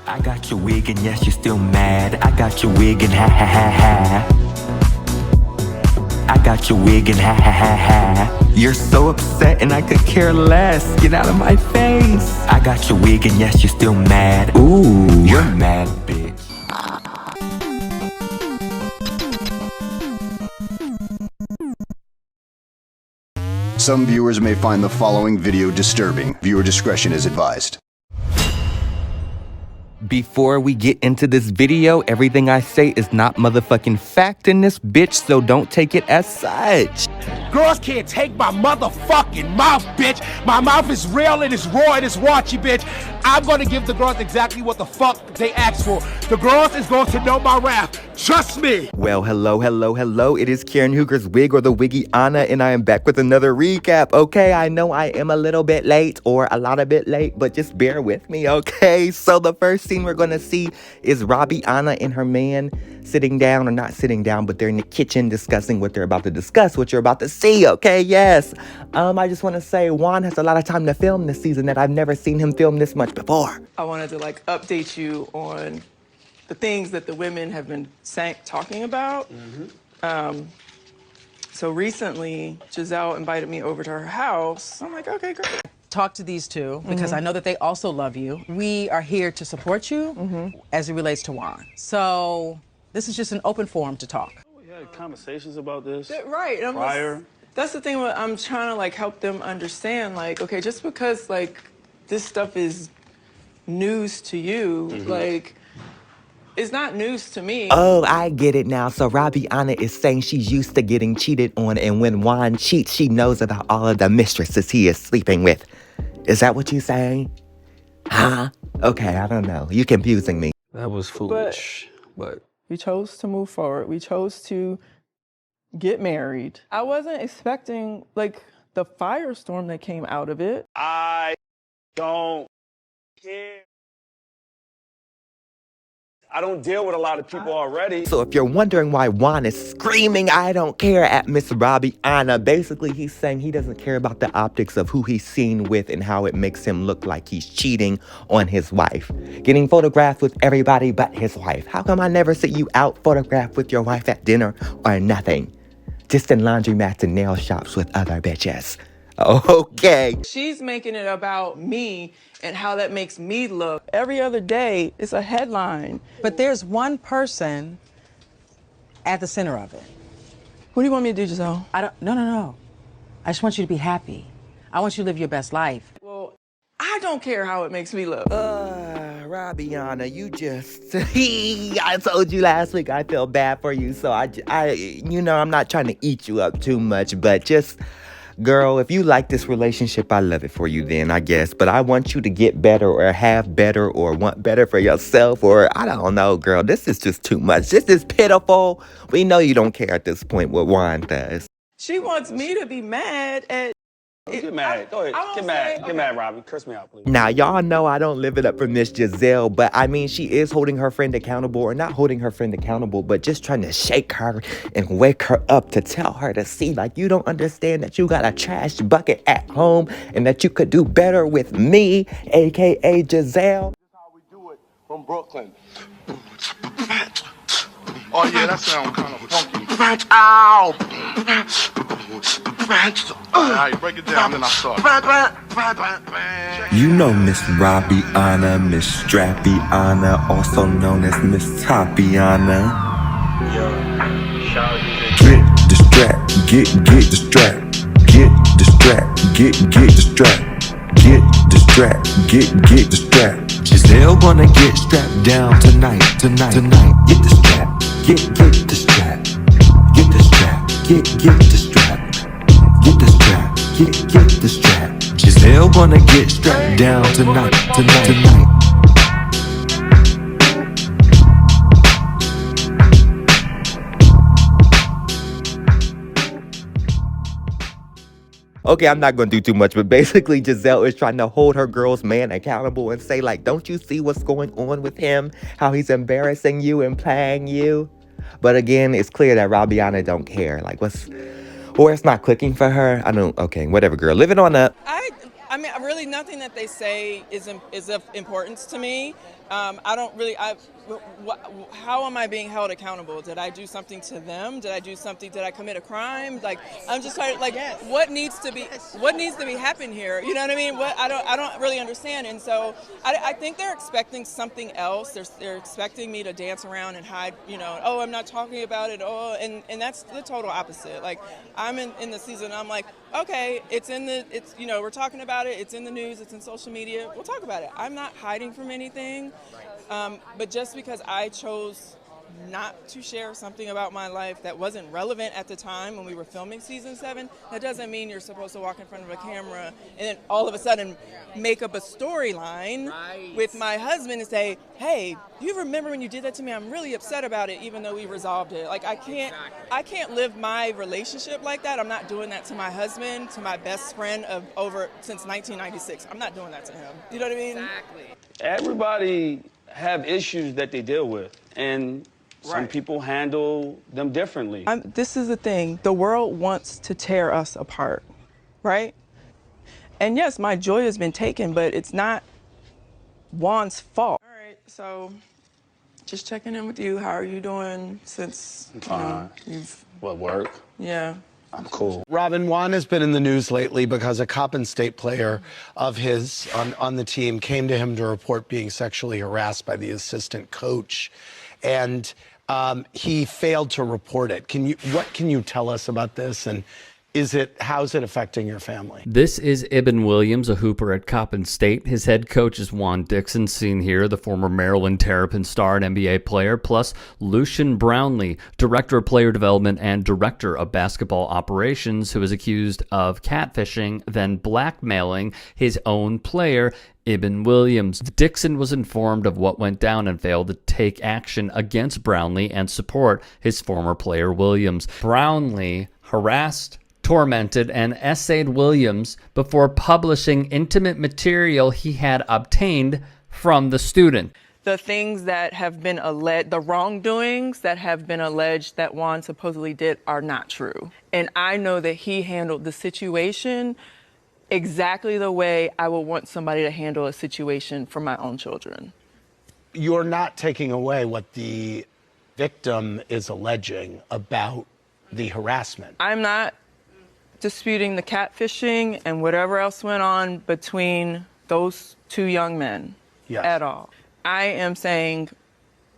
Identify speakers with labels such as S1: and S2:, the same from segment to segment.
S1: I got your wig and yes, you're still mad. I got your wig and ha ha ha ha. I got your wig and ha ha ha ha. You're so upset and I could care less. Get out of my face. I got your wig and yes, you're still mad. Ooh, you're mad, bitch.
S2: Some viewers may find the following video disturbing. Viewer discretion is advised.
S1: Before we get into this video, everything I say is not motherfucking fact in this bitch, so don't take it as such.
S3: Girls can't take my motherfucking mouth, bitch. My mouth is real, it is raw, it is raunchy, bitch. I'm gonna give the girls exactly what the fuck they asked for. The girls is going to know my wrath. Trust me.
S1: Well, hello. It is Karen Hooger's Wig or the Wiggy Anna, and I am back with another recap. Okay, I know I am a little bit late or a lot a bit late, but just bear with me, okay? So the first scene we're gonna see is Robyn Anna and her man sitting down, or not sitting down, but they're in the kitchen discussing what they're about to discuss, what you're about to see, okay? Yes. I just want to say Juan has a lot of time to film this season that I've never seen him film this much before.
S4: I wanted to update you on the things that the women have been talking about. So recently, Giselle invited me over to her house. I'm like, okay, great.
S5: Talk to these two because I know that they also love you. We are here to support you as it relates to Juan. So this is just an open forum to talk.
S6: We had conversations about this.
S4: Right. And
S6: prior.
S4: That's the thing. I'm trying to help them understand. Okay, just because this stuff is news to you, it's not news to me.
S1: Oh, I get it now. So Robyn Anna is saying she's used to getting cheated on, and when Juan cheats, she knows about all of the mistresses he is sleeping with. Is that what you're saying? Huh? Okay, I don't know. You're confusing me.
S6: That was foolish, but
S4: We chose to move forward. We chose to get married. I wasn't expecting the firestorm that came out of it.
S6: I don't care. I don't deal with a lot of people already.
S1: So if you're wondering why Juan is screaming, I don't care at Miss Robyn Anna, basically he's saying he doesn't care about the optics of who he's seen with and how it makes him look like he's cheating on his wife. Getting photographed with everybody but his wife. How come I never see you out photographed with your wife at dinner or nothing? Just in laundromats and nail shops with other bitches. Okay.
S4: She's making it about me and how that makes me look. Every other day, it's a headline.
S5: But there's one person at the center of it.
S4: What do you want me to do, Giselle?
S5: No. I just want you to be happy. I want you to live your best life.
S4: Well, I don't care how it makes me look.
S1: Robyn Anna, you just, I told you last week I feel bad for you, so I'm not trying to eat you up too much, but just, girl, if you like this relationship, I love it for you then, I guess, but I want you to get better or have better or want better for yourself, or I don't know, girl, this is just too much. This is pitiful. We know you don't care at this point what Juan does.
S4: She wants me to be mad at...
S6: Get mad. Go ahead. Get mad. Get mad, Robyn. Curse me out, please.
S1: Now, y'all know I don't live it up for Miss Giselle, but I mean, she is holding her friend accountable, or not holding her friend accountable, but just trying to shake her and wake her up to tell her to see, you don't understand that you got a trash bucket at home and that you could do better with me, aka Giselle.
S3: This is how we do it from Brooklyn. Oh yeah, that sounds kind of funky. Ow! Alright, break it down, then I start.
S1: You know Miss Robyn Anna, Miss Strappy Anna, also known as Miss Toppy Anna. Get the strap, get the strap, get the strap, get the strap, get the strap, get the strap. Giselle gonna get strapped down tonight. Get the strap, get the strap, get the strap, get the strap, get the strap, get the strap. Giselle gonna get strapped down tonight. Okay, I'm not gonna do too much, but basically Giselle is trying to hold her girl's man accountable and say, don't you see what's going on with him? How he's embarrassing you and playing you? But again, it's clear that Robyn Anna don't care. Or it's not clicking for her. Okay, whatever, girl. Live it on up.
S4: I mean, really, nothing that they say is of importance to me. I don't really. How am I being held accountable? Did I do something to them? Did I commit a crime? Like, I'm just trying. Like, what needs to be happening here? You know what I mean? I don't really understand. And so I think they're expecting something else. They're expecting me to dance around and hide. You know, oh, I'm not talking about it. Oh, and that's the total opposite. Like, I'm in the season. I'm like, okay, we're talking about it. It's in the news. It's in social media. We'll talk about it. I'm not hiding from anything. But just because I chose not to share something about my life that wasn't relevant at the time when we were filming season 7, that doesn't mean you're supposed to walk in front of a camera and then all of a sudden make up a storyline with my husband and say, hey, do you remember when you did that to me? I'm really upset about it, even though we resolved it. Like, I can't live my relationship like that. I'm not doing that to my husband, to my best friend since 1996. I'm not doing that to him. You know what I mean?
S6: Exactly. Everybody have issues that they deal with, and some people handle them differently.
S4: This is the thing. The world wants to tear us apart, right? And yes, my joy has been taken, but it's not Juan's fault. All right, so just checking in with you. How are you doing since
S6: What, work?
S4: Yeah.
S6: I'm cool.
S7: Robyn, Juan has been in the news lately because a Coppin State player of his on the team came to him to report being sexually harassed by the assistant coach, and he failed to report it. What can you tell us about this, and how's it affecting your family?
S8: This is Ibn Williams, a hooper at Coppin State. His head coach is Juan Dixon, seen here, the former Maryland Terrapin star and NBA player, plus Lucian Brownlee, director of player development and director of basketball operations, who is accused of catfishing, then blackmailing his own player, Ibn Williams. Dixon was informed of what went down and failed to take action against Brownlee and support his former player Williams. Brownlee harassed, tormented, and essayed Williams before publishing intimate material he had obtained from the student.
S4: The things that have been alleged, the wrongdoings that have been alleged that Juan supposedly did are not true. And I know that he handled the situation exactly the way I would want somebody to handle a situation for my own children.
S7: You're not taking away what the victim is alleging about the harassment.
S4: I'm not disputing the catfishing and whatever else went on between those two young men at all. I am saying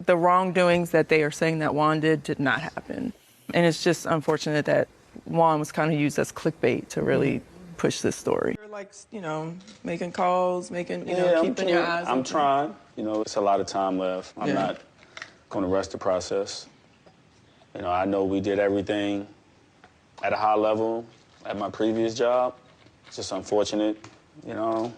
S4: the wrongdoings that they are saying that Juan did not happen. And it's just unfortunate that Juan was kind of used as clickbait to really push this story. You're like, making calls, keeping your eyes open.
S6: I'm trying. It's a lot of time left. I'm not going to rush the process. I know we did everything at a high level at my previous job. It's just unfortunate, I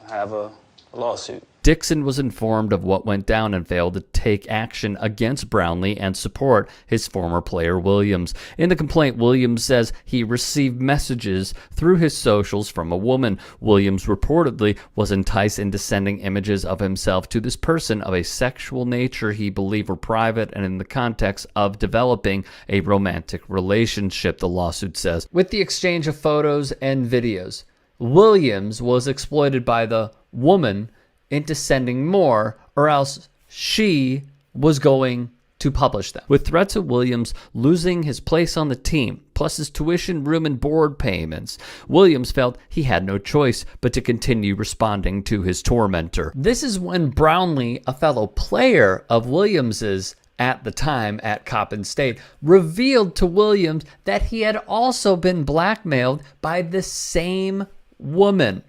S6: have a lawsuit.
S8: Dixon was informed of what went down and failed to take action against Brownlee and support his former player Williams. In the complaint, Williams says he received messages through his socials from a woman. Williams reportedly was enticed into sending images of himself to this person of a sexual nature he believed were private and in the context of developing a romantic relationship, the lawsuit says. With the exchange of photos and videos, Williams was exploited by the woman into sending more, or else she was going to publish them. With threats of Williams losing his place on the team, plus his tuition, room, and board payments, Williams felt he had no choice but to continue responding to his tormentor. This is when Brownlee, a fellow player of Williams's at the time at Coppin State, revealed to Williams that he had also been blackmailed by the same woman,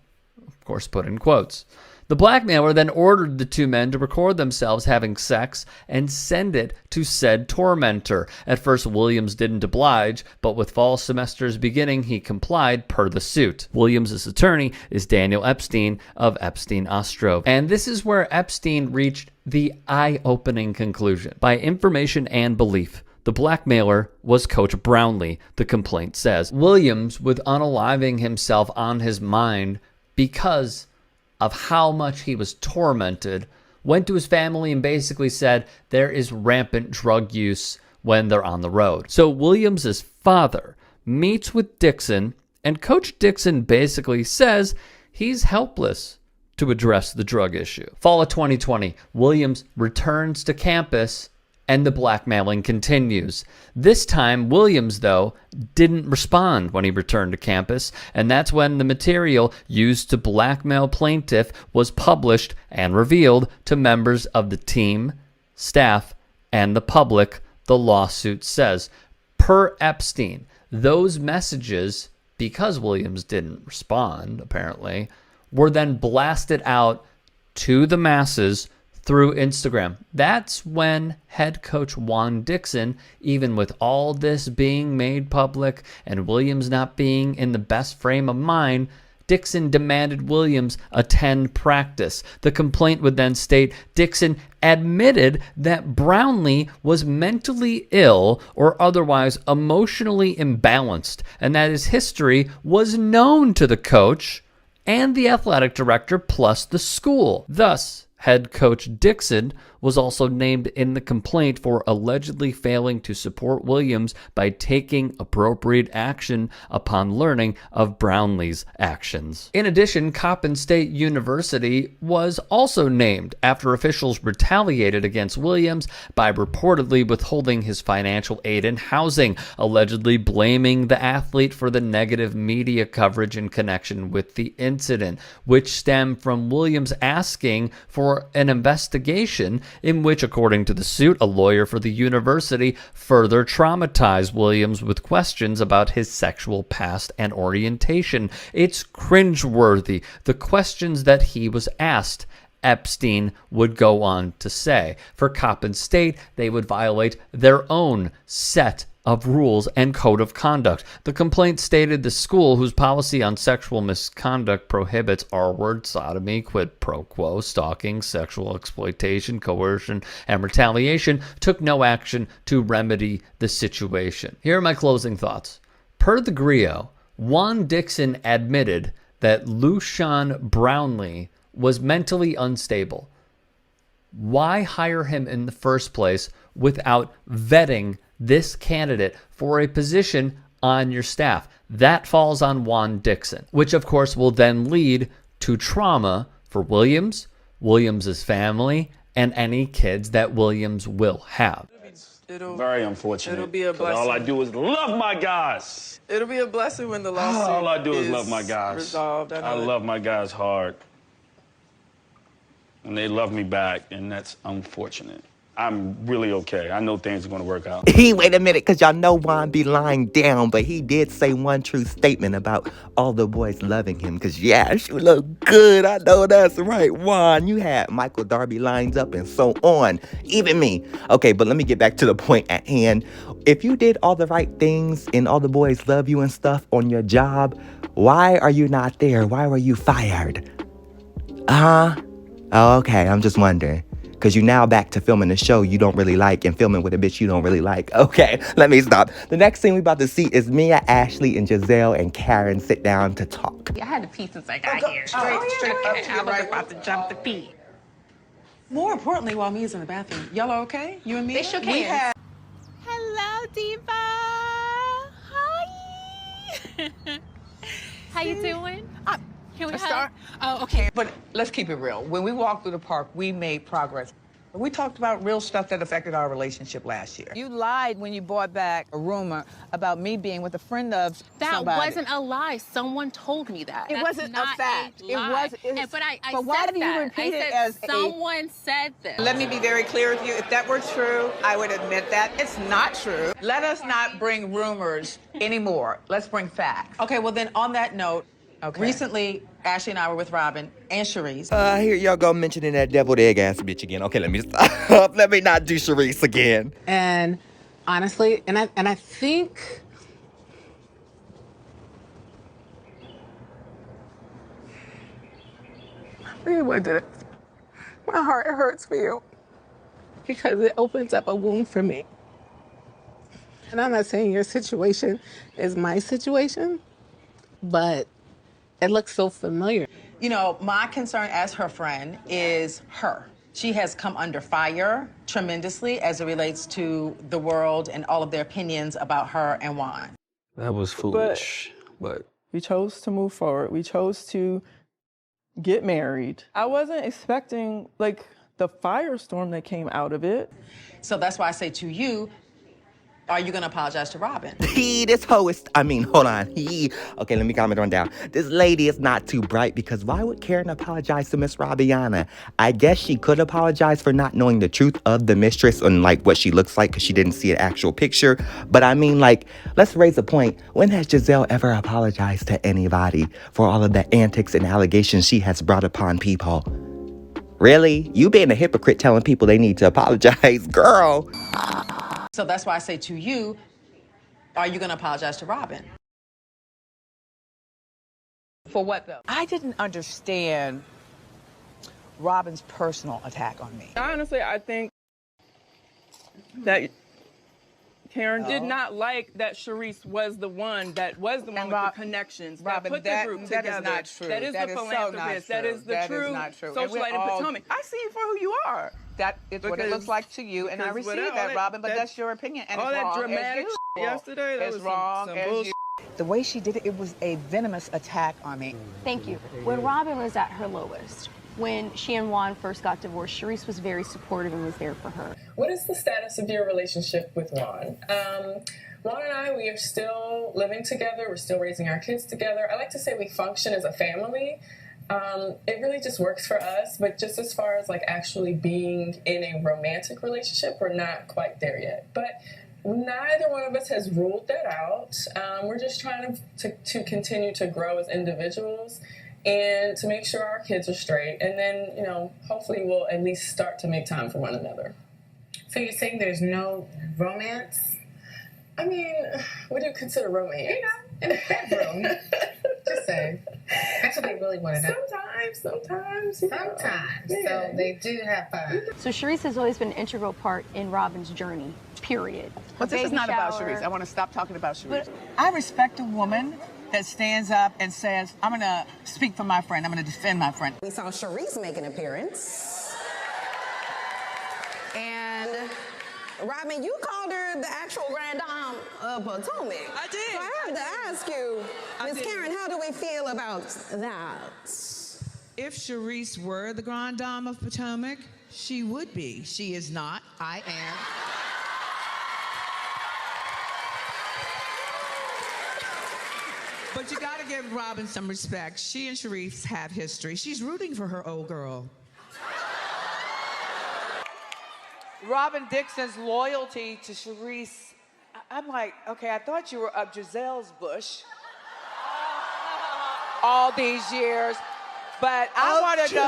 S8: of course put in quotes. The blackmailer then ordered the two men to record themselves having sex and send it to said tormentor. At first, Williams didn't oblige, but with fall semesters beginning, he complied per the suit. Williams' attorney is Daniel Epstein of Epstein Ostrov. And this is where Epstein reached the eye-opening conclusion. By information and belief, the blackmailer was Coach Brownlee, the complaint says. Williams, with unaliving himself on his mind because of how much he was tormented, went to his family and basically said there is rampant drug use when they're on the road. So Williams's father meets with Dixon, and Coach Dixon basically says he's helpless to address the drug issue. Fall of 2020, Williams returns to campus and the blackmailing continues. This time, Williams, though, didn't respond when he returned to campus, and that's when the material used to blackmail plaintiff was published and revealed to members of the team, staff, and the public, the lawsuit says. Per Epstein, those messages, because Williams didn't respond, apparently, were then blasted out to the masses through Instagram. That's when head coach Juan Dixon, even with all this being made public and Williams not being in the best frame of mind, Dixon demanded Williams attend practice. The complaint would then state Dixon admitted that Brownlee was mentally ill or otherwise emotionally imbalanced, and that his history was known to the coach and the athletic director plus the school. Thus, head coach Dixon was also named in the complaint for allegedly failing to support Williams by taking appropriate action upon learning of Brownlee's actions. In addition, Coppin State University was also named after officials retaliated against Williams by reportedly withholding his financial aid and housing, allegedly blaming the athlete for the negative media coverage in connection with the incident, which stemmed from Williams asking for an investigation in which, according to the suit, a lawyer for the university further traumatized Williams with questions about his sexual past and orientation. It's cringeworthy, the questions that he was asked. Epstein would go on to say. For Coppin State, they would violate their own set of rules and code of conduct. The complaint stated the school, whose policy on sexual misconduct prohibits R-word, sodomy, quid pro quo, stalking, sexual exploitation, coercion, and retaliation, took no action to remedy the situation. Here are my closing thoughts. Per the Grio, Juan Dixon admitted that Lushan Brownlee was mentally unstable. Why hire him in the first place without vetting this candidate for a position on your staff? That falls on Juan Dixon, which of course will then lead to trauma for Williams, Williams's family, and any kids that Williams will have.
S6: Very unfortunate.
S4: It'll be a
S6: 'cause
S4: blessing.
S6: all I do is love my guys.
S4: It'll be a blessing when the lawsuit
S6: All I do is love my guys.
S4: resolved.
S6: I love my guys hard. And they love me back, and that's unfortunate. I'm really okay. I know things are going to work out.
S1: Wait a minute, because y'all know Juan be lying down, but he did say one true statement about all the boys loving him, because, yeah, she look good. I know that's right, Juan. You had Michael Darby lines up and so on. Even me. Okay, but let me get back to the point at hand. If you did all the right things and all the boys love you and stuff on your job, why are you not there? Why were you fired? Oh, okay, I'm just wondering. Because you now back to filming a show you don't really like and filming with a bitch you don't really like. Okay, let me stop. The next thing we about to see is Mia, Ashley, and Giselle and Karen sit down to talk.
S9: I had to pee since I got here. Straight up. I was about to jump the pee.
S5: More importantly, while Mia's in the bathroom, y'all are okay? You and me?
S9: They shook hands.
S10: Hello, Diva. Hi. How you doing? Can we start? Oh, okay.
S11: But let's keep it real. When we walked through the park, we made progress. We talked about real stuff that affected our relationship last year.
S5: You lied when you brought back a rumor about me being with a friend of somebody.
S10: That wasn't a lie. Someone told me that.
S11: It wasn't a fact.
S10: It was. But I
S11: but why
S10: said
S11: do you
S10: that.
S11: repeat
S10: I
S11: it
S10: said
S11: as
S10: someone said this.
S11: Let me be very clear with you. If that were true, I would admit that. It's not true. Let us not bring rumors anymore. Let's bring facts.
S5: Okay, well then on that note, recently Ashley and I were with Robyn and Sharice.
S1: Here y'all go mentioning that deviled egg ass bitch again. Okay, let me stop. Let me not do Sharice again.
S9: And honestly, and I think I really want to. My heart hurts for you because it opens up a wound for me. And I'm not saying your situation is my situation, but it looks so familiar.
S5: You know, my concern as her friend is her. She has come under fire tremendously as it relates to the world and all of their opinions about her and Juan.
S12: That was foolish, but
S13: we chose to move forward. We chose to
S12: get married. I wasn't expecting like the firestorm that came out of it.
S5: So that's why I say to you, are you gonna apologize to Robyn?
S1: This hoe is, hold on. Okay, let me calm it on down. This lady is not too bright because why would Karen apologize to Miss Robiana? I guess she could apologize for not knowing the truth of the mistress and like what she looks like because she didn't see an actual picture. But let's raise a point. When has Giselle ever apologized to anybody for all of the antics and allegations she has brought upon people? Really? You being a hypocrite telling people they need to apologize, girl.
S5: So that's why I say to you, are you gonna apologize to Robyn?
S11: For what, though? I didn't understand Robyn's personal attack on me.
S12: Honestly, I think that Karen did not like that Sharice was the one with the connections that put the group together.
S11: That is not true.
S12: That is the philanthropist. That is the true socialite in Potomac. I see you for who you are.
S11: That is what it looks like to you, and I receive that, Robyn, but that's your opinion, and it's wrong
S12: dramatic
S11: as you.
S12: Yesterday, that was
S11: wrong as
S12: bullshit.
S11: you. The way she did it, it was a venomous attack on me.
S10: Thank you. When Robyn was at her lowest, when she and Juan first got divorced, Sharice was very supportive and was there for her.
S13: What is the status of your relationship with Juan? Juan and I, we are still living together. We're still raising our kids together. I like to say we function as a family. It really just works for us, but just as far as like actually being in a romantic relationship, we're not quite there yet. But neither one of us has ruled that out. We're just trying to continue to grow as individuals and to make sure our kids are straight. And then, hopefully we'll at least start to make time for one another.
S14: So you're saying there's no romance?
S13: I mean, what do you consider romance?
S14: In the bedroom. Just saying. That's what they really want to know.
S13: Sometimes.
S14: Yeah. So they do have fun.
S10: So Sharice has always been an integral part in Robyn's journey, period.
S11: But this is not about Sharice. I want to stop talking about Sharice. I respect a woman that stands up and says, I'm going to speak for my friend. I'm going to defend my friend.
S15: We saw Sharice make an appearance. And Robyn, you called her the actual grand dame of Potomac.
S4: I did.
S15: So I have to ask you, Ms. Karen, how do we feel about that?
S16: If Sharice were the grand dame of Potomac, she would be. She is not. I am. But you gotta give Robyn some respect. She and Sharice have history. She's rooting for her old girl.
S11: Robyn Dixon's loyalty to Sharice, I'm like, okay, I thought you were up Giselle's bush all these years, but I want to know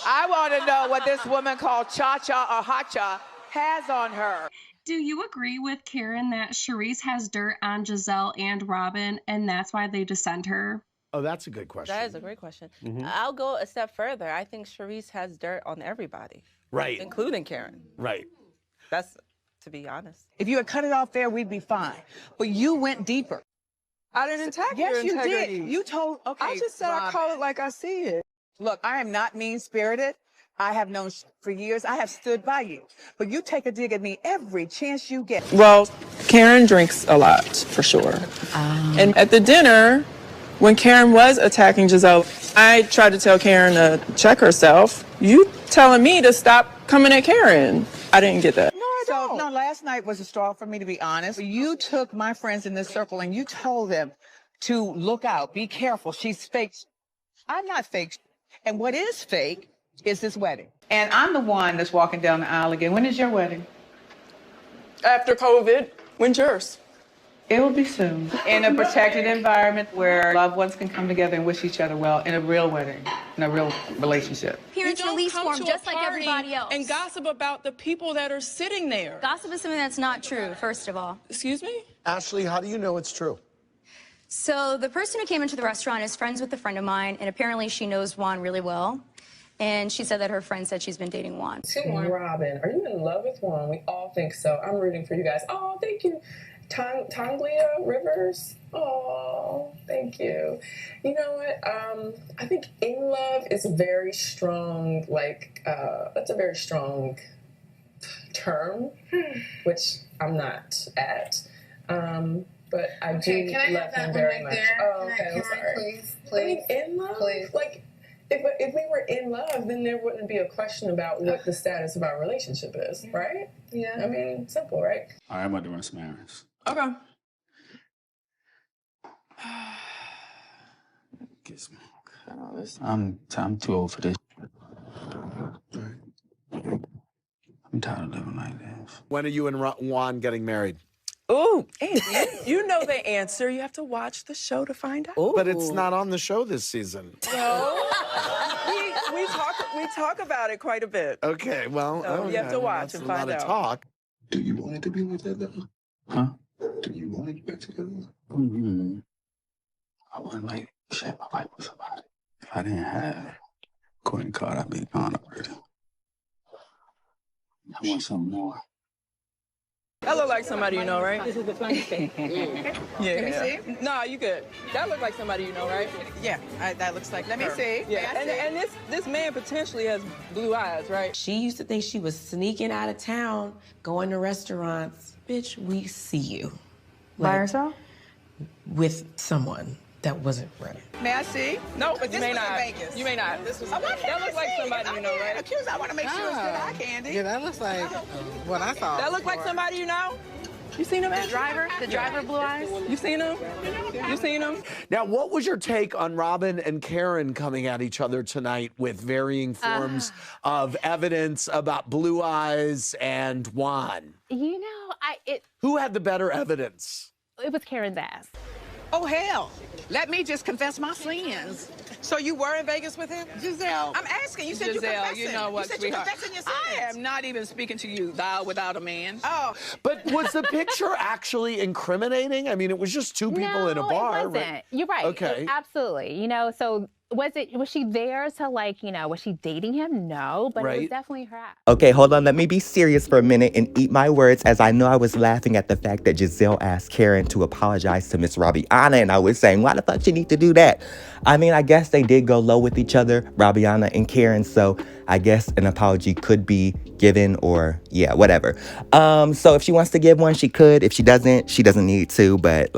S11: I want to know what this woman called Cha-Cha or Hacha has on her.
S17: Do you agree with Karen that Sharice has dirt on Giselle and Robyn, and that's why they dissent her?
S7: Oh, that's a good question.
S18: That is a great question.
S7: Mhm.
S18: I'll go a step further. I think Sharice has dirt on everybody.
S7: Right.
S18: Including Karen.
S7: Right.
S18: That's, to be honest.
S11: If you had cut it off there, we'd be fine. But you went deeper.
S12: I didn't attack your
S11: Yes, you
S12: integrity.
S11: did. You told, okay,
S12: I just said I
S11: Robyn.
S12: call it like I see it.
S11: Look, I am not mean-spirited. I have known for years. I have stood by you. But you take a dig at me every chance you get.
S12: Well, Karen drinks a lot, for sure. And at the dinner, when Karen was attacking Giselle, I tried to tell Karen to check herself. You telling me to stop coming at Karen. I didn't get that.
S11: No, last night was a straw for me, to be honest. You took my friends in this circle and you told them to look out, be careful. She's fake. I'm not fake. And what is fake is this wedding. And I'm the one that's walking down the aisle again. When is your wedding?
S12: After COVID. When's yours?
S11: It will be soon. In a protected environment where loved ones can come together and wish each other well in a real wedding, in a real relationship.
S10: Parents release form just like everybody else.
S4: And gossip about the people that are sitting there.
S10: Gossip is something that's not true, first of all.
S4: Excuse me?
S7: Ashley, how do you know it's true?
S10: So the person who came into the restaurant is friends with a friend of mine, and apparently she knows Juan really well. And she said that her friend said she's been dating Juan.
S13: Robyn, are you in love with Juan? We all think so. I'm rooting for you guys. Oh, thank you. Tanglia Rivers. Oh, thank you. You know what? I think in love is a very strong, that's a very strong term, which I'm not at. but I do
S14: can I
S13: love
S14: have that
S13: him
S14: one
S13: very
S14: right
S13: much.
S14: there?
S13: Oh,
S14: Can I-
S13: okay, I'm
S14: can I
S13: sorry.
S14: please,
S13: I mean,
S14: please,
S13: in love?
S14: please.
S13: Like, if we were in love, then there wouldn't be a question about what the status of our relationship is, right?
S14: Yeah.
S13: I mean, simple, right?
S6: All right, I'm about to run some errands.
S13: Okay.
S6: Get some. I'm too old for this. I'm tired of living like this.
S7: When are you and Juan getting married?
S12: Ooh, Andy, you know the answer. You have to watch the show to find out.
S7: But it's not on the show this season.
S12: No. we talk about it quite a bit.
S7: Okay, well,
S12: So you have to watch and find
S7: That's
S12: out.
S7: a lot of talk.
S6: Do you want it to be like that, though? Huh? Do you want to get back together? Mm-hmm. I wouldn't like share my life with somebody if I didn't have Courtney card. I'd be gone already. I want something more.
S4: That look like somebody you know, right?
S14: This is the funniest thing.
S4: Yeah.
S14: Let me see.
S4: Nah, you good. That look like somebody you know, right?
S11: Yeah, that looks like
S14: Let me
S11: her.
S14: see.
S4: Yeah,
S14: May I
S4: and
S14: see?
S4: this man potentially has blue eyes, right?
S19: She used to think she was sneaking out of town, going to restaurants. Bitch, we see you.
S14: By herself?
S19: With someone that wasn't ready.
S11: May I see?
S4: No, but you
S11: This
S4: may
S11: was in
S4: not.
S11: Vegas.
S4: You may not. This was.
S11: Oh, why can't
S4: That
S11: I
S4: looks like
S11: see?
S4: somebody you know, right?
S11: Accused, I want to make sure it's good eye candy.
S9: Yeah, that looks like what I thought.
S4: That look like somebody you know. You seen him?
S14: The driver blue eyes?
S4: You seen him? You seen him?
S7: Now, what was your take on Robyn and Karen coming at each other tonight with varying forms of evidence about blue eyes and Juan?
S20: You know,
S7: Who had the better evidence?
S20: it was Karen's ass.
S11: Oh, hell. Let me just confess my sins.
S5: So you were in Vegas with him?
S11: Giselle.
S5: I'm asking. You said
S11: Giselle,
S5: you're confessing.
S11: you know what,
S5: You said
S11: sweetheart?
S5: you're confessing your
S11: I
S5: sins.
S11: am not even speaking to you, thou without a man.
S5: Oh.
S7: But was the picture actually incriminating? I mean, it was just two people in a bar.
S20: It wasn't. You're right.
S7: Okay.
S20: Absolutely. You know, so was she there to was she dating him? No, but it was
S1: Right.
S20: definitely her ass.
S1: Okay, hold on. Let me be serious for a minute and eat my words, as I know I was laughing at the fact that Giselle asked Karen to apologize to Miss Robyn, and I was saying, why the fuck she need to do that? I mean, I guess they did go low with each other, Robyn and Karen, so I guess an apology could be given, or yeah, whatever. So if she wants to give one, she could. If she doesn't need to, but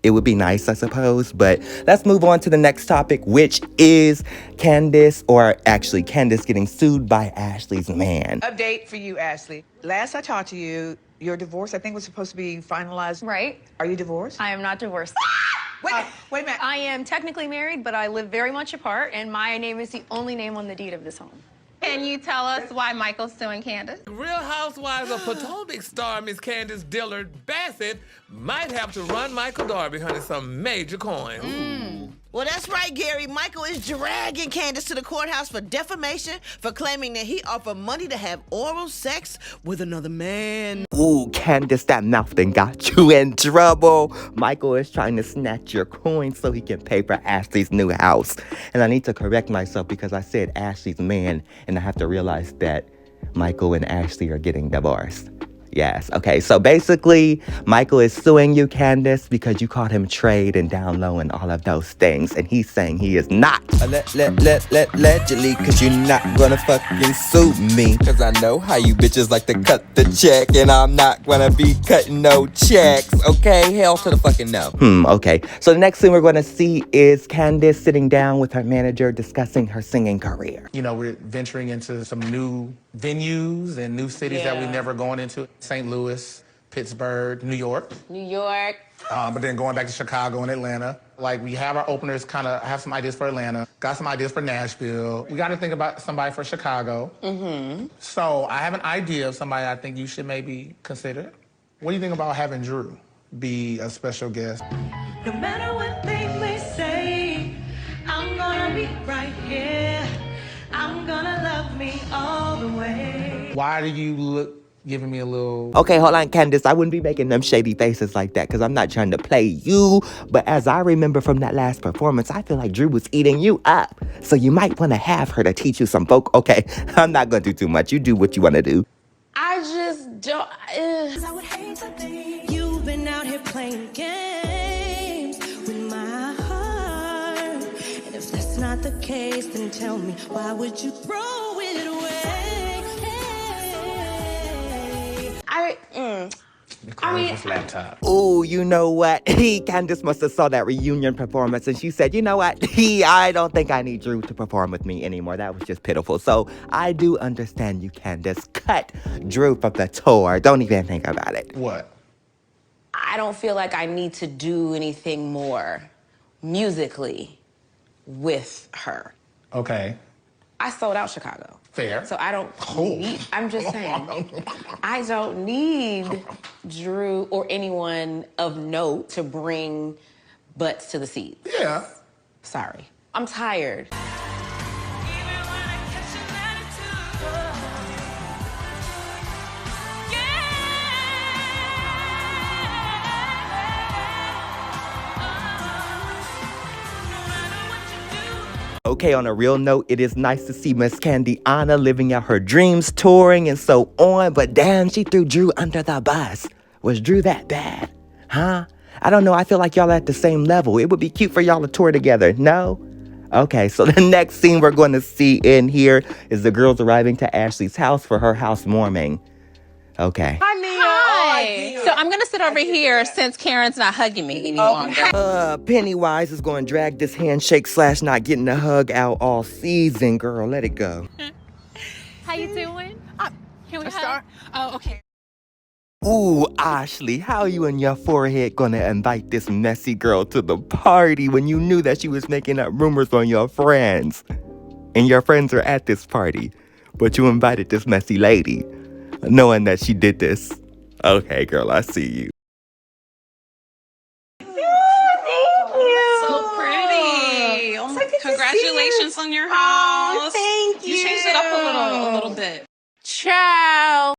S1: it would be nice, I suppose. But let's move on to the next topic, which is Candiace getting sued by Ashley's man.
S11: Update for you, Ashley. Last I talked to you, your divorce, I think, was supposed to be finalized.
S10: Right.
S11: Are you divorced?
S10: I am not divorced.
S11: Wait a minute.
S10: I am technically married, but I live very much apart, and my name is the only name on the deed of this home.
S14: Can you tell us why Michael's suing Candiace?
S21: Real Housewives of Potomac star Miss Candiace Dillard Bassett might have to run Michael Darby, honey, some major coins.
S22: Well, that's right, Gary. Michael is dragging Candiace to the courthouse for defamation for claiming that he offered money to have oral sex with another man.
S1: Ooh, Candiace, that mouth done got you in trouble. Michael is trying to snatch your coins so he can pay for Ashley's new house. And I need to correct myself because I said Ashley's man, and I have to realize that Michael and Ashley are getting divorced. Yes, okay, so basically, Michael is suing you, Candiace, because you called him trade and down low and all of those things, and he's saying he is not. Allegedly, cause you're not gonna fucking sue me. Cause I know how you bitches like to cut the check, and I'm not gonna be cutting no checks, okay? Hell to the fucking no. Okay, so the next thing we're gonna see is Candiace sitting down with her manager discussing her singing career.
S23: You know, we're venturing into some new venues and new cities that we never gone into. St. Louis, Pittsburgh, New York.
S18: New York.
S23: But then going back to Chicago and Atlanta. We have our openers, have some ideas for Atlanta, got some ideas for Nashville. We got to think about somebody for Chicago. So I have an idea of somebody I think you should maybe consider. What do you think about having Drew be a special guest?
S24: No matter what they may say, I'm gonna be right here. I'm gonna love me all the way.
S23: Why do you look giving me a little...
S1: Okay, hold on, Candiace. I wouldn't be making them shady faces like that because I'm not trying to play you. But as I remember from that last performance, I feel like Drew was eating you up. So you might want to have her to teach you some folk. Okay, I'm not going to do too much. You do what you want to do.
S24: I just don't. I would hate to think you've been out here playing games with my heart. And if that's not the case, then tell me, why would you throw it away?
S23: This laptop.
S1: Ooh, you know what? Candiace must have saw that reunion performance and she said, you know what? I don't think I need Drew to perform with me anymore. That was just pitiful. So I do understand you, Candiace. Cut Drew from the tour. Don't even think about it.
S23: What?
S19: I don't feel like I need to do anything more musically with her.
S23: Okay.
S19: I sold out Chicago.
S23: Fair.
S19: So I don't need, I'm just saying, I don't need Drew or anyone of note to bring butts to the seat.
S23: Yeah.
S19: Sorry. I'm tired.
S1: Okay, on a real note, it is nice to see Miss Candiana living out her dreams, touring and so on, but damn, she threw Drew under the bus. Was Drew that bad? Huh? I don't know, I feel like y'all at the same level. It would be cute for y'all to tour together, no? Okay, so the next scene we're going to see in here is the girls arriving to Ashley's house for her housewarming. Okay.
S2: Hi. So I'm going to sit over here since Karen's not hugging me any longer.
S1: Pennywise is going to drag this handshake / not getting a hug out all season, girl. Let it go.
S20: How you doing? Can we hug?
S2: Oh, okay.
S1: Ooh, Ashley, how you and your forehead gonna invite this messy girl to the party when you knew that she was making up rumors on your friends? And your friends are at this party, but you invited this messy lady, knowing that she did this. Okay, girl, I see you.
S2: Thank you. So pretty. Oh, so congratulations on your house.
S22: Thank you.
S2: You changed it up a little bit. Ciao.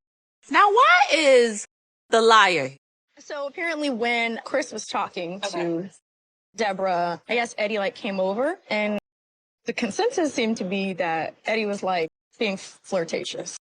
S2: Now, why is the liar?
S10: So apparently when Chris was talking to Deborah, I guess Eddie came over and the consensus seemed to be that Eddie was being flirtatious.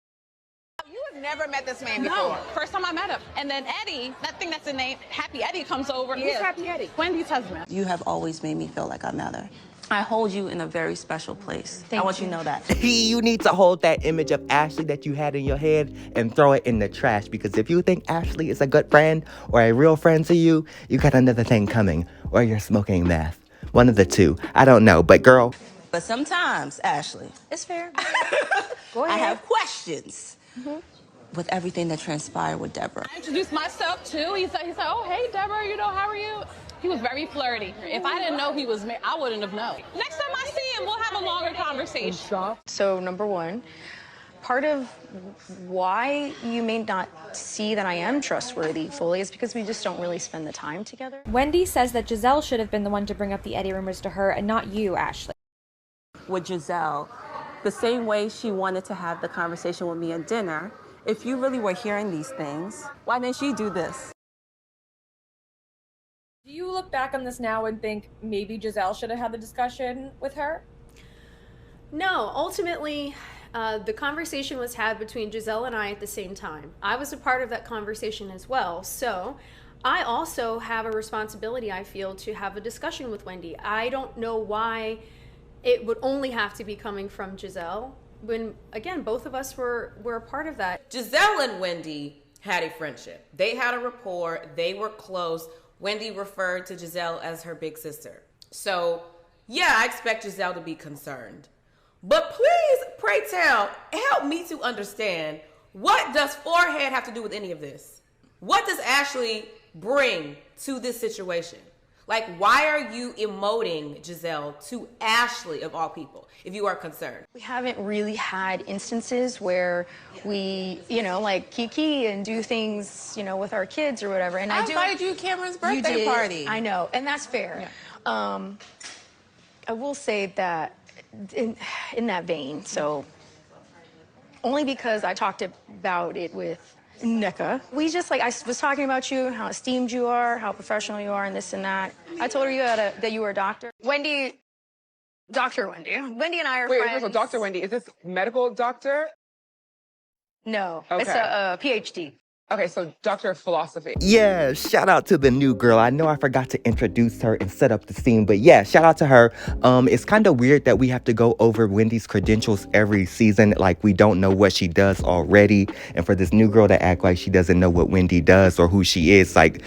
S9: You have never met this man before.
S2: No, first time I met him. And then Eddie, I think that's the name, Happy Eddie comes over.
S9: Who's Happy Eddie?
S2: Wendy's husband.
S3: You have always made me feel like a mother. I hold you in a very special place. I want you to know that.
S1: You need to hold that image of Ashley that you had in your head and throw it in the trash, because if you think Ashley is a good friend or a real friend to you, you got another thing coming, or you're smoking meth. One of the two. I don't know, but girl.
S3: But sometimes, Ashley,
S10: It's fair.
S3: Go ahead. I have questions with everything that transpired with Deborah.
S2: I introduced myself too. He said, oh, hey, Deborah, how are you? He was very flirty. If I didn't know he was married, I wouldn't have known. Next time I see him, we'll have a longer conversation.
S10: So number one, part of why you may not see that I am trustworthy fully is because we just don't really spend the time together.
S8: Wendy says that Giselle should have been the one to bring up the Eddie rumors to her and not you, Ashley.
S3: With Giselle, the same way she wanted to have the conversation with me at dinner, if you really were hearing these things, why didn't she do this?
S8: Do you look back on this now and think maybe Giselle should have had the discussion with her?
S15: No, ultimately, the conversation was had between Giselle and I at the same time. I was a part of that conversation as well. So I also have a responsibility, I feel, to have a discussion with Wendy. I don't know why it would only have to be coming from Giselle when, again, both of us were a part of that.
S19: Giselle and Wendy had a friendship. They had a rapport. They were close. Wendy referred to Giselle as her big sister. So, yeah, I expect Giselle to be concerned. But please, pray tell, help me to understand, what does forehead have to do with any of this? What does Ashley bring to this situation? Why are you emoting Giselle to Ashley, of all people, if you are concerned?
S10: We haven't really had instances where we, kiki and do things, with our kids or whatever. And I
S19: invited you to Cameron's birthday party.
S10: I know, and that's fair. Yeah. I will say that in that vein, so only because I talked about it with NECA. We just I was talking about you, how esteemed you are, how professional you are, and this and that. I told her that you were a doctor. Wendy, Dr. Wendy. Wendy and I are friends.
S12: Wait, Dr. Wendy, is this medical doctor?
S10: No,
S12: Okay.
S10: it's a PhD.
S12: Okay, so Doctor of Philosophy.
S1: Yeah, shout out to the new girl. I know I forgot to introduce her and set up the scene, but yeah, shout out to her. It's kind of weird that we have to go over Wendy's credentials every season, like we don't know what she does already, and for this new girl to act like she doesn't know what Wendy does or who she is, like,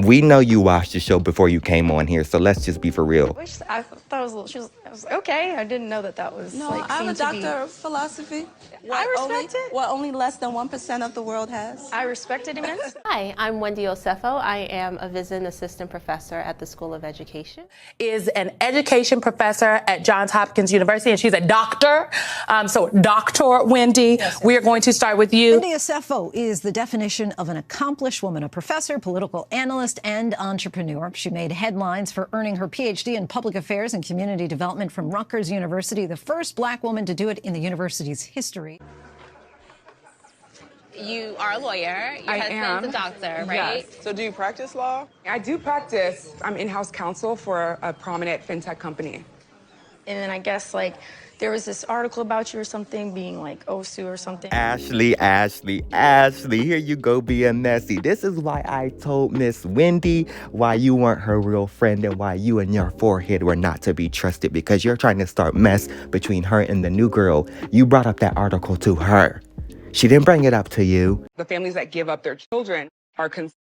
S1: we know you watched the show before you came on here, so let's just be for real.
S10: I thought it was a little, I was like, okay. I didn't know that was
S3: No,
S10: like,
S3: I'm a
S10: seemed to be-
S3: doctor of philosophy.
S10: I respect it.
S3: What only less than 1% of the world has.
S10: I respect it immensely.
S6: Hi, I'm Wendy Osefo. I am a visiting assistant professor at the School of Education.
S13: Is an education professor at Johns Hopkins University, and she's a doctor. So Dr. Wendy, we are going to start with you.
S16: Wendy Osefo is the definition of an accomplished woman, a professor, political analyst, and entrepreneur. She made headlines for earning her PhD in public affairs and community development from Rutgers University, the first Black woman to do it in the university's history.
S17: You are a lawyer. Your
S12: I
S17: husband's
S12: am.
S17: a doctor, right?
S12: Yes. So do you practice law? I do practice. I'm in-house counsel for a prominent fintech company.
S10: And then I guess like there was this article about you or something being like Osu or something.
S1: Ashley, here you go being messy. This is why I told Miss Wendy why you weren't her real friend and why you and your forehead were not to be trusted, because you're trying to start mess between her and the new girl. You brought up that article to her. She didn't bring it up to you.
S12: The families that give up their children are considered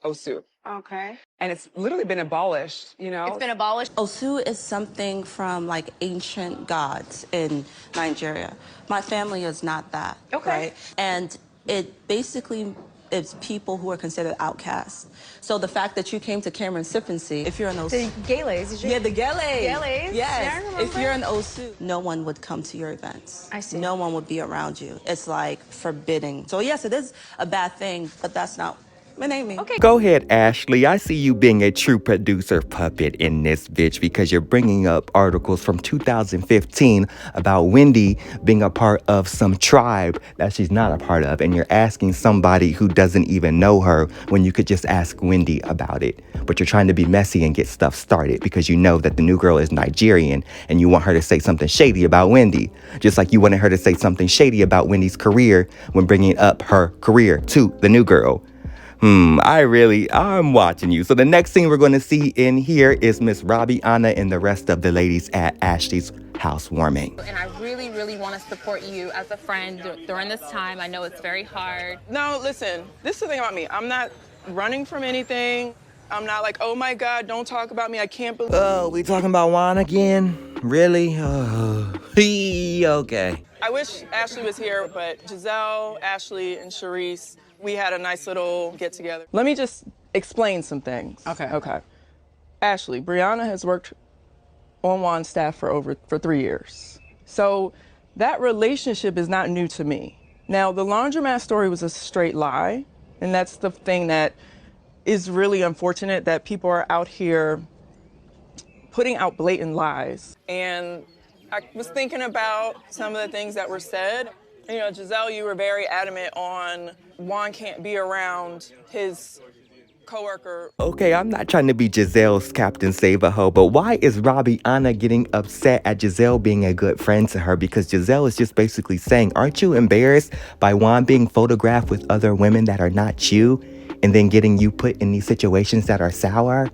S12: Osu.
S3: Okay.
S12: And it's literally been abolished, you know?
S3: It's been abolished. Osu is something from like ancient gods in Nigeria. My family is not that.
S10: Okay.
S3: Right? And it basically is people who are considered outcasts. So the fact that you came to Cameron's infancy, if you're an Osu.
S10: The Gays.
S3: Yeah, the Gays.
S10: Gays.
S3: Yes.
S10: Yeah, I remember.
S3: If you're an Osu, no one would come to your events.
S10: I see.
S3: No one would be around you. It's like forbidding. So yes, it is a bad thing, but that's not my name.
S10: Okay.
S1: Go ahead, Ashley. I see you being a true producer puppet in this bitch, because you're bringing up articles from 2015 about Wendy being a part of some tribe that she's not a part of, and you're asking somebody who doesn't even know her when you could just ask Wendy about it. But you're trying to be messy and get stuff started because you know that the new girl is Nigerian and you want her to say something shady about Wendy, just like you wanted her to say something shady about Wendy's career when bringing up her career to the new girl. I'm watching you. So the next thing we're going to see in here is Miss Robyn, Anna, and the rest of the ladies at Ashley's housewarming.
S6: And I really, really want to support you as a friend during this time. I know it's very hard.
S4: No, listen, this is the thing about me. I'm not running from anything. I'm not like, oh my God, don't talk about me. I can't believe.
S1: Oh, we talking about Juan again? Really? Okay.
S4: I wish Ashley was here, but Giselle, Ashley, and Charisse, we had a nice little get together. Let me just explain some things. Okay. Ashley, Brianna has worked on Juan's staff for 3 years. So that relationship is not new to me. Now, the laundromat story was a straight lie, and that's the thing that is really unfortunate, that people are out here putting out blatant lies. And I was thinking about some of the things that were said. You know, Giselle, you were very adamant on Juan can't be around his coworker.
S1: Okay, I'm not trying to be Giselle's Captain Save-A-Ho, but why is Robyn, Anna getting upset at Giselle being a good friend to her? Because Giselle is just basically saying, aren't you embarrassed by Juan being photographed with other women that are not you, and then getting you put in these situations that are sour?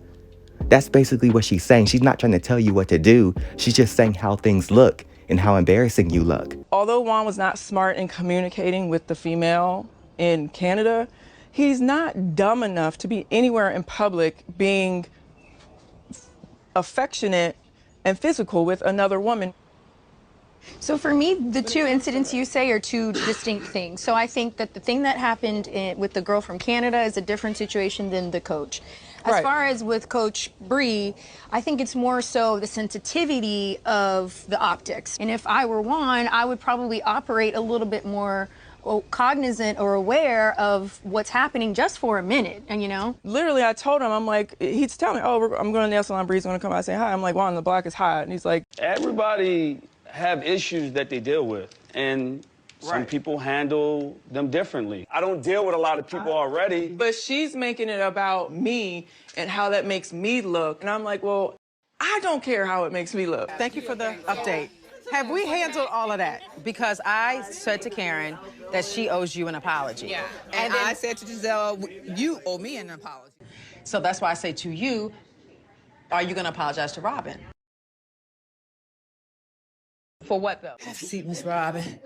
S1: That's basically what she's saying. She's not trying to tell you what to do. She's just saying how things look and how embarrassing you look.
S4: Although Juan was not smart in communicating with the female in Canada, he's not dumb enough to be anywhere in public being affectionate and physical with another woman.
S10: So for me, the two incidents you say are two distinct things. So I think that the thing that happened with the girl from Canada is a different situation than the coach. As far as with Coach Bree, I think it's more so the sensitivity of the optics. And if I were Juan, I would probably operate a little bit more cognizant or aware of what's happening just for a minute, and you know?
S4: Literally, I told him, I'm like, he's telling me, I'm going to nail salon, Bree's going to come out and say hi. I'm like, Juan, the block is hot. And he's like,
S25: everybody have issues that they deal with, and some people handle them differently. I don't deal with a lot of people already.
S4: But she's making it about me and how that makes me look. And I'm like, well, I don't care how it makes me look.
S11: Thank you for the update. Have we handled all of that? Because I said to Karen that she owes you an apology.
S5: Yeah.
S11: And
S5: then
S11: I said to Giselle, you owe me an apology. So that's why I say to you, are you going to apologize to Robyn? For what, though? Have a seat, Miss Robyn.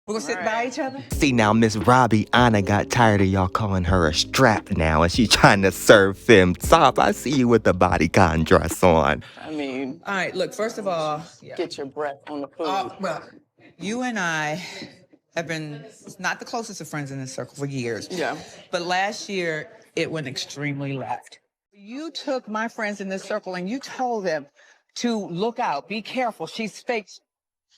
S11: We're going to sit by each other?
S1: See, now Miss Robyn got tired of y'all calling her a strap now, and she's trying to serve femme top. I see you with the bodycon dress on.
S12: I mean,
S11: All right, look, first of all,
S12: get your breath on the food.
S11: well, you and I have been not the closest of friends in this circle for years.
S12: Yeah.
S11: But last year, it went extremely left. You took my friends in this circle and you told them to look out, be careful, she's fake.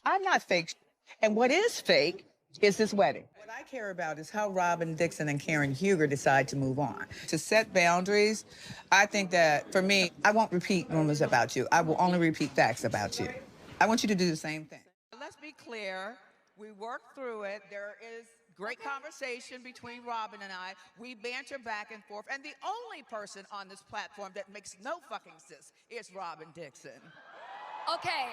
S11: I'm not fake. And what is fake is this wedding. What I care about is how Robyn Dixon and Karen Huger decide to move on. To set boundaries, I think that, for me, I won't repeat rumors about you. I will only repeat facts about you. I want you to do the same thing. Let's be clear. We worked through it. There is great conversation between Robyn and I. We banter back and forth. And the only person on this platform that makes no fucking sense is Robyn Dixon.
S5: Okay.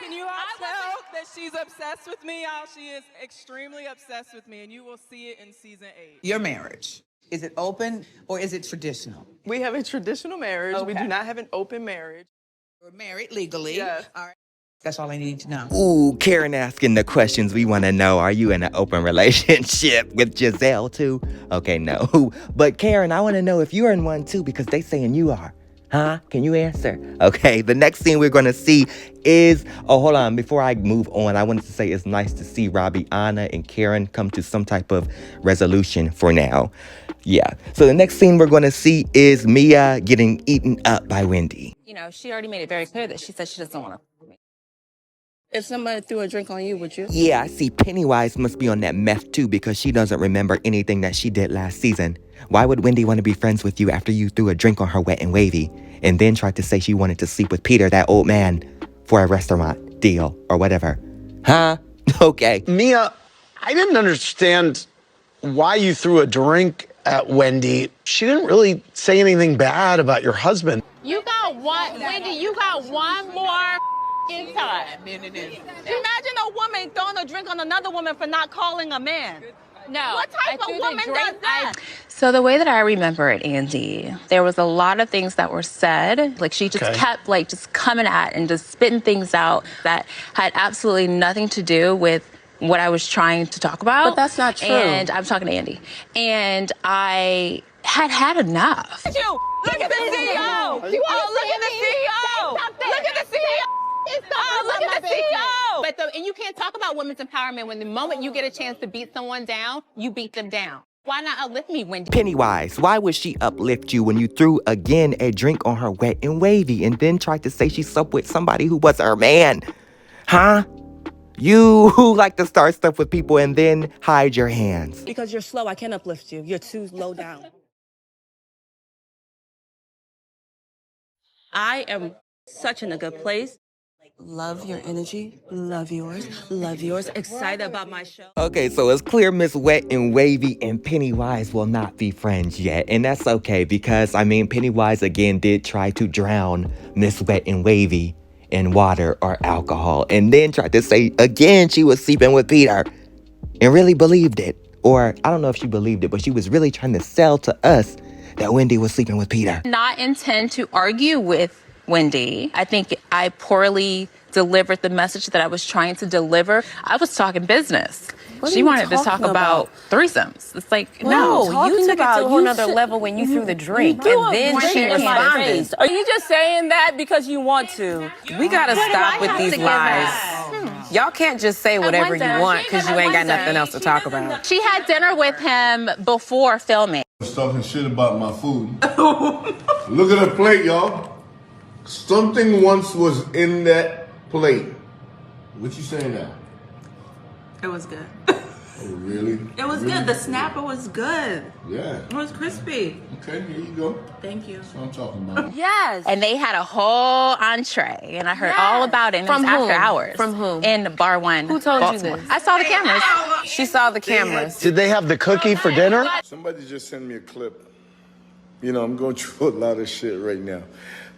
S4: Can you all tell that she's obsessed with me, y'all? She is extremely obsessed with me, and you will see it in season 8.
S11: Your marriage, is it open or is it traditional?
S12: We have a traditional marriage. We
S11: Okay.
S12: do not have an open marriage.
S11: We're married legally.
S12: Yes.
S11: All right. That's all I need to know.
S1: Ooh, Karen asking the questions we want to know. Are you in an open relationship with Giselle too? Okay, no. But Karen, I want to know if you're in one too, because they saying you are. Huh? Can you answer? Okay, the next scene we're going to see is... Oh, hold on. Before I move on, I wanted to say it's nice to see Robyn and Karen come to some type of resolution for now. Yeah. So the next scene we're going to see is Mia getting eaten up by Wendy.
S3: You know, she already made it very clear that she said she doesn't want to.
S5: If somebody threw a drink on you, would you?
S1: Yeah, I see Pennywise must be on that meth too, because she doesn't remember anything that she did last season. Why would Wendy want to be friends with you after you threw a drink on her wet and wavy and then tried to say she wanted to sleep with Peter, that old man, for a restaurant deal or whatever? Huh? Okay.
S7: Mia, I didn't understand why you threw a drink at Wendy. She didn't really say anything bad about your husband.
S20: You got one, Wendy, you got one more time.
S3: Imagine a woman throwing a drink on another woman for not calling a man.
S20: No.
S3: What type of woman does that?
S6: So the way that I remember it, Andy, there was a lot of things that were said. Like she just kept like just coming at and just spitting things out that had absolutely nothing to do with what I was trying to talk about.
S5: But that's not true.
S6: And I'm talking to Andy. And I had enough.
S3: Look at the CEO! Look at the CEO! Look at the CEO! Oh, look at the CEO!
S20: But and you can't talk about women's empowerment when the moment you get a chance to beat someone down, you beat them down. Why not uplift me, Wendy?
S1: Pennywise, why would she uplift you when you threw again a drink on her wet and wavy and then tried to say she slept with somebody who was her man? Huh? You who like to start stuff with people and then hide your hands.
S5: Because you're slow, I can't uplift you. You're too low down. I am such in a good place. Love your energy. Love yours. Love yours. Excited about my show.
S1: Okay, so it's clear Miss Wet and Wavy and Pennywise will not be friends yet. And that's okay because, I mean, Pennywise again did try to drown Miss Wet and Wavy in water or alcohol. And then tried to say again she was sleeping with Peter. And really believed it. Or, I don't know if she believed it, but she was really trying to sell to us that Wendy was sleeping with Peter.
S6: Not intend to argue with Wendy. I think I poorly delivered the message that I was trying to deliver. I was talking business. She wanted to talk about threesomes. It's like, no,
S5: you took it to a whole nother level when you threw the drink, and then she responded. Are you just saying that because you want to? We gotta stop with these lies. Y'all can't just say whatever you want because you ain't got nothing else to talk about.
S6: She had dinner with him before filming.
S14: Talking shit about my food. Look at the plate, y'all. Something once was in that plate. What you saying now?
S3: It was good.
S14: Oh, really?
S3: It was good. The snapper was good.
S14: Yeah.
S3: It was crispy.
S14: Okay, here you go.
S3: Thank you.
S14: That's what I'm talking about.
S3: Yes.
S6: And they had a whole entree, and I heard all about it. And
S5: From
S6: it was
S5: whom?
S6: after hours.
S5: From whom?
S6: In Bar 1.
S5: Who told
S6: Baltimore.
S5: you this?
S6: I saw the cameras.
S5: She saw the cameras.
S7: Did they have the cookie for dinner?
S14: Somebody just sent me a clip. You know, I'm going through a lot of shit right now.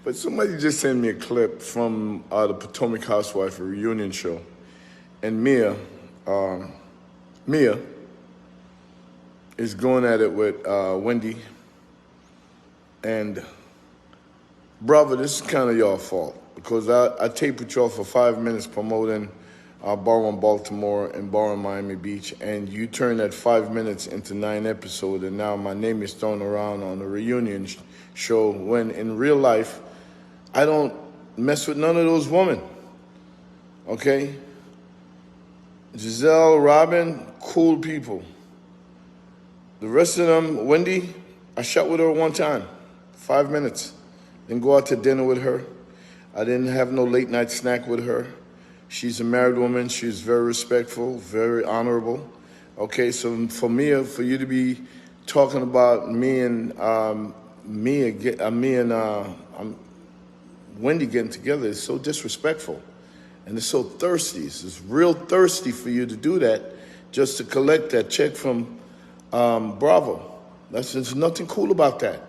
S14: But somebody just sent me a clip from the Potomac Housewife reunion show. And Mia is going at it with Wendy. And brother, this is kind of y'all fault because I taped with y'all for 5 minutes promoting Bar in Baltimore and Bar in Miami Beach, and you turned that 5 minutes into 9 episodes, and now my name is thrown around on the reunion show when in real life, I don't mess with none of those women, okay? Giselle, Robyn, cool people. The rest of them, Wendy, I shot with her one time, 5 minutes. Didn't go out to dinner with her. I didn't have no late night snack with her. She's a married woman. She's very respectful, very honorable. Okay, so for me, for you to be talking about me and Wendy getting together is so disrespectful, and it's so thirsty. It's real thirsty for you to do that, just to collect that check from Bravo. There's nothing cool about that.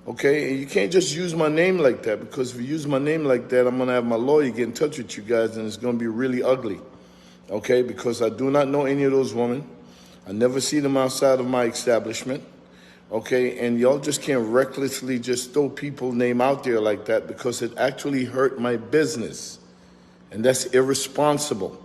S14: Okay, and you can't just use my name like that, because if you use my name like that, I'm going to have my lawyer get in touch with you guys, and it's going to be really ugly. Okay, because I do not know any of those women. I never see them outside of my establishment. Okay, and y'all just can't recklessly just throw people's name out there like that, because it actually hurt my business. And that's irresponsible.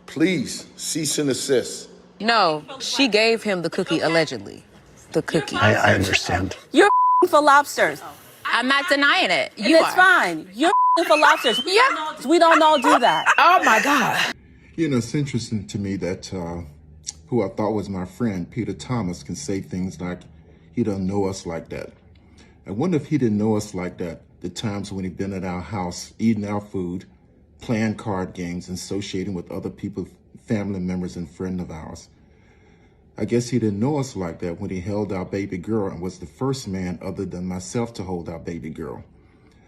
S14: Please, cease and desist.
S5: No, she gave him the cookie allegedly. The cookie.
S7: I understand.
S3: You're for lobsters.
S6: I'm not denying it.
S3: And it's fine. You're for lobsters. We don't all do that.
S5: Oh my God.
S18: You know, it's interesting to me that who I thought was my friend, Peter Thomas, can say things like, he don't know us like that. I wonder if he didn't know us like that, the times when he'd been at our house, eating our food, playing card games, and associating with other people, family members and friends of ours. I guess he didn't know us like that when he held our baby girl and was the first man other than myself to hold our baby girl.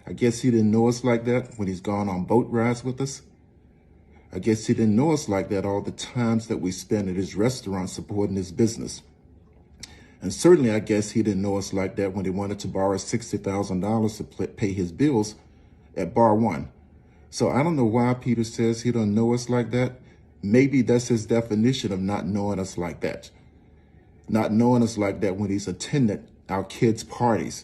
S18: I guess he didn't know us like that when he's gone on boat rides with us. I guess he didn't know us like that all the times that we spent at his restaurant supporting his business. And certainly I guess he didn't know us like that when he wanted to borrow $60,000 to pay his bills at Bar One. So I don't know why Peter says he don't know us like that. Maybe that's his definition of not knowing us like that. Not knowing us like that when he's attended our kids' parties.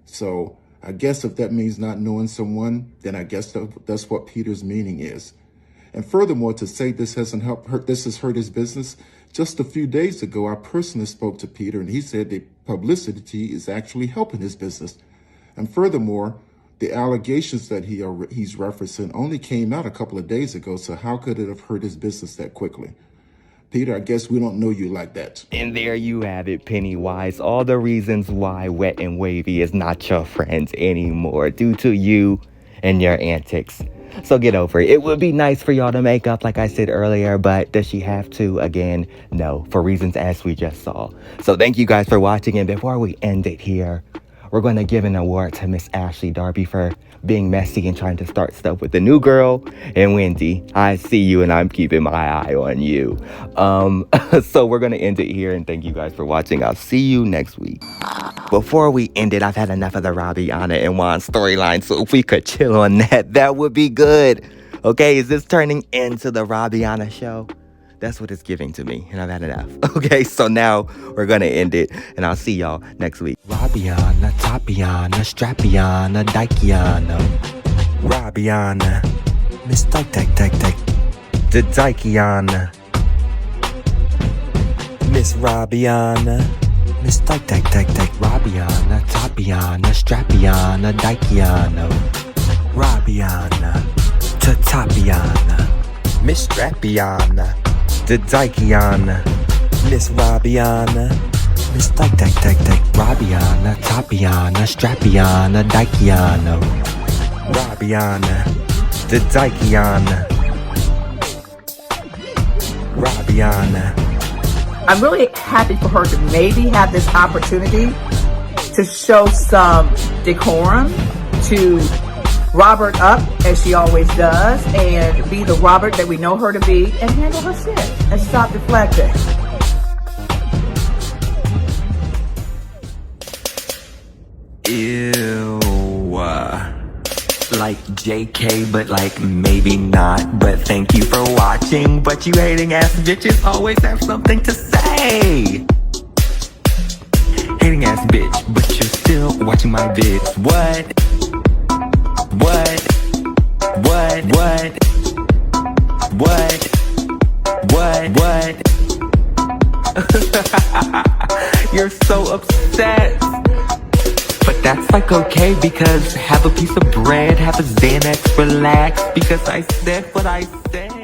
S18: So I guess if that means not knowing someone, then I guess that's what Peter's meaning is. And furthermore, to say this has hurt his business, just a few days ago, I personally spoke to Peter and he said the publicity is actually helping his business. And furthermore, the allegations that he's referencing only came out a couple of days ago, so how could it have hurt his business that quickly? Peter, I guess we don't know you like that.
S1: And there you have it, Pennywise. All the reasons why Wet and Wavy is not your friends anymore due to you and your antics. So get over it. It would be nice for y'all to make up, like I said earlier, but does she have to? Again, no, for reasons as we just saw. So thank you guys for watching, and before we end it here, we're going to give an award to Miss Ashley Darby for being messy and trying to start stuff with the new girl. And Wendy, I see you and I'm keeping my eye on you. So we're going to end it here, and thank you guys for watching. I'll see you next week. Before we end it, I've had enough of the Robyn, Anna, and Juan storyline, so if we could chill on that, that would be good. Okay, is this turning into the Robyn, Anna show? That's what it's giving to me, and I've had enough. Okay, so now we're gonna end it, and I'll see y'all next week. Robiana, Topiana, Strapiana, Dykiana. Robiana, Miss Dyke, the Dykiana. Miss Robiana, Miss Dyke, Robiana, Topiana, Strapiana, Dykiana. Robiana, Topiana, Miss Strapiana. The Dykiana, Miss Robiana, Miss Dyke, Robiana, Topiana, Strapiana, Dykiana, Robiana, the Dykiana, Robiana.
S21: I'm really happy for her to maybe have this opportunity to show some decorum, to Robert up as she always does, and be the Robert that we know her to be, and handle her shit and stop deflecting.
S1: Ew. Like JK, but like maybe not. But thank you for watching. But you hating ass bitches always have something to say. Hating ass bitch, but you're still watching my vids. What? You're so upset. But that's like okay, because have a piece of bread, have a Xanax, relax, because I said what I said.